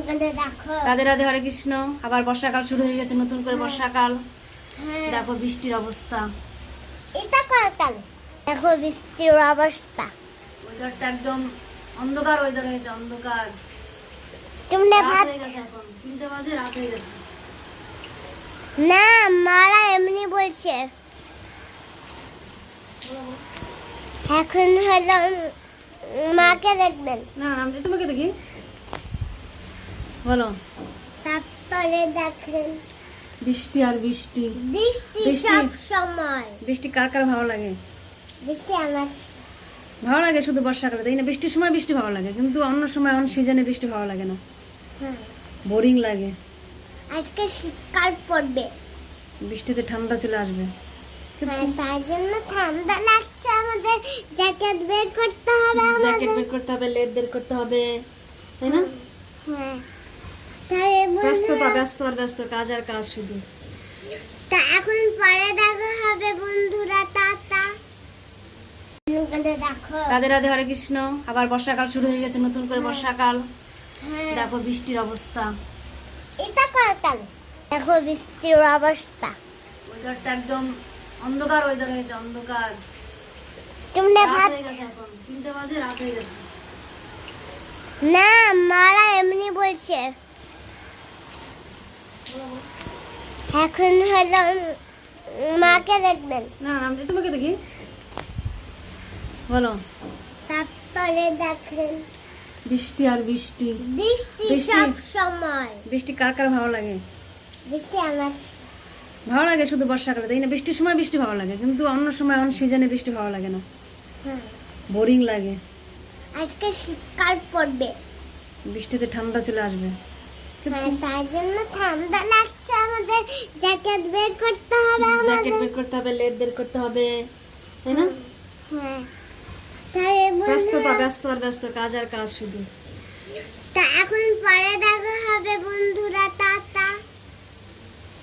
রাধে রাধে, হরে কৃষ্ণ। আবার বর্ষাকাল শুরু হয়ে গেছে, নতুন করে বর্ষাকাল। দেখো বৃষ্টির অবস্থা, এটা কাল দেখো বৃষ্টির অবস্থা। ওয়েদারটা একদম অন্ধকার ওয়েদার হয়েছে, অন্ধকার। তোমরা রাত ভাত হয়ে গেছে, এখন 3টে বাজে, রাত হয়ে গেছে। না, মারা এমনি বলছে। এখন হলো মাকে দেখবেন, না না, আমি তোমাকে দেখি, বলো। তারপরে দেখেন বৃষ্টি আর বৃষ্টি। বৃষ্টি বৃষ্টি। সব সময়। বৃষ্টি কার কার ভালো লাগে? বৃষ্টি আমার ভালো লাগে শুধু বর্ষাকালে, তাই না? বৃষ্টির সময় বৃষ্টি ভালো লাগে, কিন্তু অন্য সময় অন্য সিজনে বৃষ্টি ভালো লাগে না, হ্যাঁ। বোরিং লাগে। আজকে শীতকাল পড়বে, বৃষ্টিতে ঠান্ডা চলে আসবে। হ্যাঁ, তার জন্য ঠান্ডা লাগছে। আমাদের জ্যাকেট বের করতে হবে, জ্যাকেট আমাদের। বের করতে হবে, লেপ বের করতে হবে, তাই না? হ্যাঁ, তাই ব্যস্ততা, ব্যস্ত আর ব্যস্ত, কাজ আর কাজ শুধু। তা এখন পরে দেখা হবে বন্ধুরা, টাটা। দেখো, রাধে রাধে, হরে কৃষ্ণ। আবার বর্ষাকাল শুরু হয়ে গেছে, নতুন করে বর্ষাকাল। হ্যাঁ, দেখো বৃষ্টির অবস্থা, এটা কাল দেখো বৃষ্টির অবস্থা। ওয়েদারটা একদম অন্ধকার ওয়েদার হয়েছে, অন্ধকার। তোমরা রাত ভাত হয়ে গেছে, এখন 3টে বাজে, রাত হয়ে গেছে। না, মারা এমনি বলছে। এখন হলো মাকে দেখবেন, না না, আমি তোমাকে দেখি, বলো। তারপরে দেখেন বৃষ্টি আর বৃষ্টি। বৃষ্টি বৃষ্টি। সব সময়। বৃষ্টি কার কার ভালো লাগে? বৃষ্টি আমার ভালো লাগে শুধু বর্ষাকালে, তাই না? বৃষ্টির সময় বৃষ্টি ভালো লাগে, কিন্তু অন্য সময় অন্য সিজনে বৃষ্টি ভালো লাগে না, হ্যাঁ, বোরিং লাগে। আজকে শীতকাল পড়বে, বৃষ্টিতে ঠান্ডা চলে আসবে। হ্যাঁ, তার জন্য ঠান্ডা লাগছে। আমাদের জ্যাকেট বের করতে হবে, জ্যাকেট আমাদের। বের করতে হবে, লেপ বের করতে হবে, তাই না? হ্যাঁ, তাই ব্যস্ততা, ব্যস্ত আর ব্যস্ত, কাজ আর কাজ শুধু। তা এখন পরে দেখা হবে বন্ধুরা,